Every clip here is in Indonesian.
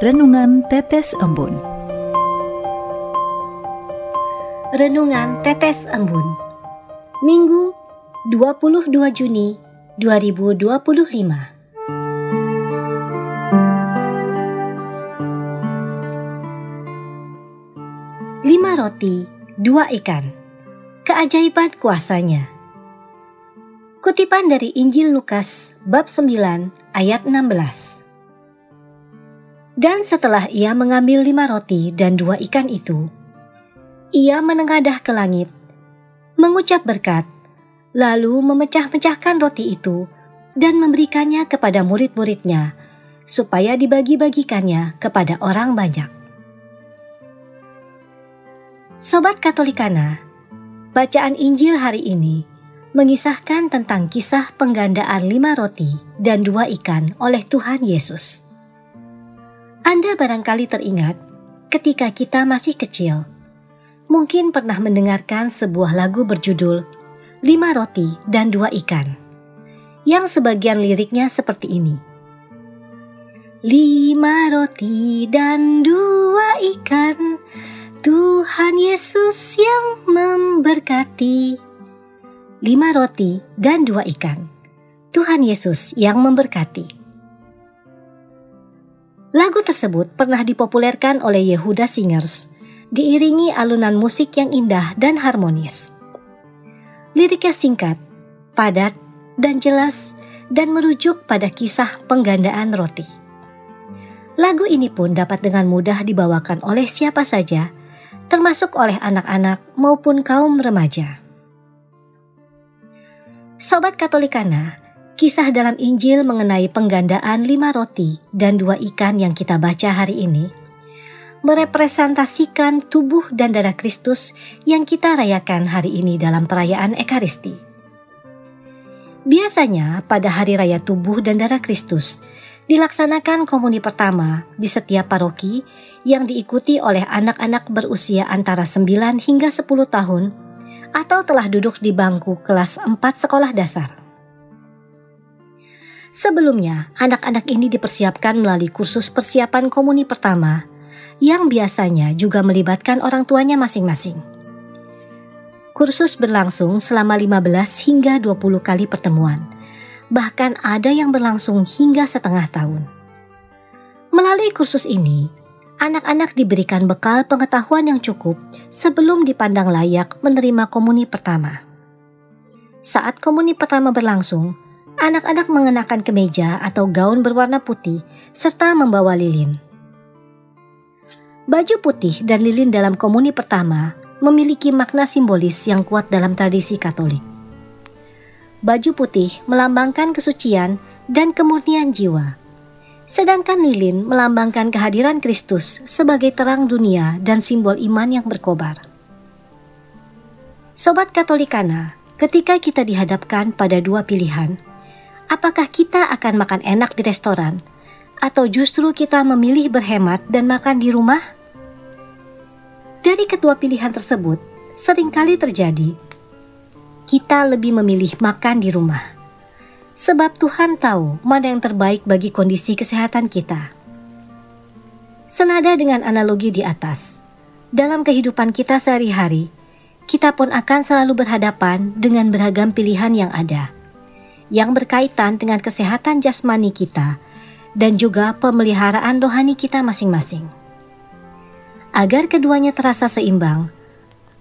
Renungan Tetes Embun. Renungan Tetes Embun, Minggu 22 Juni 2025. Lima roti, 2 ikan. Keajaiban kuasanya. Kutipan dari Injil Lukas bab 9 ayat 16. Dan setelah ia mengambil 5 roti dan 2 ikan itu, ia menengadah ke langit, mengucap berkat, lalu memecah-mecahkan roti itu dan memberikannya kepada murid-muridnya, supaya dibagi-bagikannya kepada orang banyak. Sobat Katolikana, bacaan Injil hari ini mengisahkan tentang kisah penggandaan 5 roti dan 2 ikan oleh Tuhan Yesus. Anda barangkali teringat ketika kita masih kecil, mungkin pernah mendengarkan sebuah lagu berjudul 5 roti dan 2 ikan, yang sebagian liriknya seperti ini. 5 roti dan 2 ikan, Tuhan Yesus yang memberkati. 5 roti dan 2 ikan, Tuhan Yesus yang memberkati. Lagu tersebut pernah dipopulerkan oleh Yehuda Singers, diiringi alunan musik yang indah dan harmonis. Liriknya singkat, padat, dan jelas, dan merujuk pada kisah penggandaan roti. Lagu ini pun dapat dengan mudah dibawakan oleh siapa saja, termasuk oleh anak-anak maupun kaum remaja. Sobat Katolikana, kisah dalam Injil mengenai penggandaan 5 roti dan 2 ikan yang kita baca hari ini merepresentasikan tubuh dan darah Kristus yang kita rayakan hari ini dalam perayaan Ekaristi. Biasanya pada hari raya tubuh dan darah Kristus dilaksanakan komuni pertama di setiap paroki yang diikuti oleh anak-anak berusia antara 9 hingga 10 tahun atau telah duduk di bangku kelas 4 sekolah dasar. Sebelumnya, anak-anak ini dipersiapkan melalui kursus persiapan komuni pertama yang biasanya juga melibatkan orang tuanya masing-masing. Kursus berlangsung selama 15 hingga 20 kali pertemuan, bahkan ada yang berlangsung hingga setengah tahun. Melalui kursus ini, anak-anak diberikan bekal pengetahuan yang cukup sebelum dipandang layak menerima komuni pertama. Saat komuni pertama berlangsung, anak-anak mengenakan kemeja atau gaun berwarna putih serta membawa lilin. Baju putih dan lilin dalam komuni pertama memiliki makna simbolis yang kuat dalam tradisi Katolik. Baju putih melambangkan kesucian dan kemurnian jiwa, sedangkan lilin melambangkan kehadiran Kristus sebagai terang dunia dan simbol iman yang berkobar. Sobat Katolikana, ketika kita dihadapkan pada 2 pilihan, apakah kita akan makan enak di restoran atau justru kita memilih berhemat dan makan di rumah? Dari kedua pilihan tersebut, seringkali terjadi kita lebih memilih makan di rumah. Sebab Tuhan tahu mana yang terbaik bagi kondisi kesehatan kita. Senada dengan analogi di atas, dalam kehidupan kita sehari-hari, kita pun akan selalu berhadapan dengan beragam pilihan yang ada, yang berkaitan dengan kesehatan jasmani kita dan juga pemeliharaan rohani kita masing-masing. Agar keduanya terasa seimbang,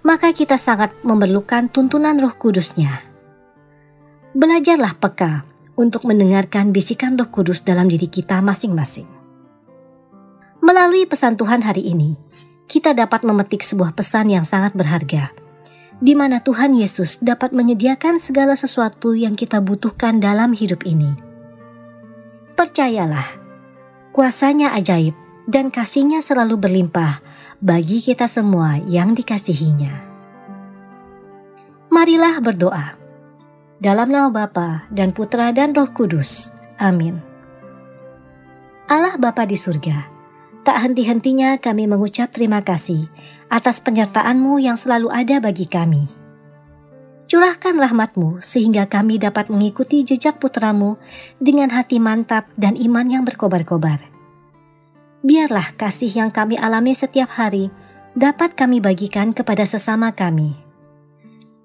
maka kita sangat memerlukan tuntunan Roh Kudus-Nya. Belajarlah peka untuk mendengarkan bisikan Roh Kudus dalam diri kita masing-masing. Melalui pesan Tuhan hari ini, kita dapat memetik sebuah pesan yang sangat berharga, di mana Tuhan Yesus dapat menyediakan segala sesuatu yang kita butuhkan dalam hidup ini. Percayalah, kuasa-Nya ajaib dan kasih-Nya selalu berlimpah bagi kita semua yang dikasihi-Nya. Marilah berdoa. Dalam nama Bapa dan Putra dan Roh Kudus. Amin. Allah Bapa di surga, tak henti-hentinya kami mengucap terima kasih atas penyertaan-Mu yang selalu ada bagi kami. Curahkan rahmat-Mu sehingga kami dapat mengikuti jejak putra-Mu dengan hati mantap dan iman yang berkobar-kobar. Biarlah kasih yang kami alami setiap hari dapat kami bagikan kepada sesama kami.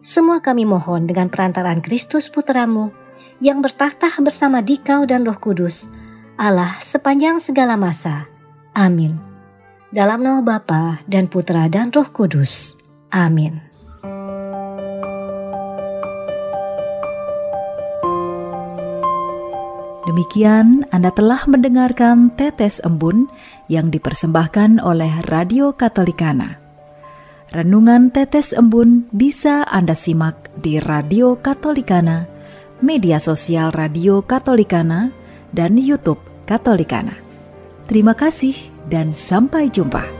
Semua kami mohon dengan perantaraan Kristus putra-Mu yang bertakhta bersama Dikau dan Roh Kudus, Allah sepanjang segala masa. Amin. Dalam nama Bapa dan Putra dan Roh Kudus. Amin. Demikian Anda telah mendengarkan Tetes Embun yang dipersembahkan oleh Radio Katolikana. Renungan Tetes Embun bisa Anda simak di Radio Katolikana, media sosial Radio Katolikana, dan YouTube Katolikana. Terima kasih dan sampai jumpa.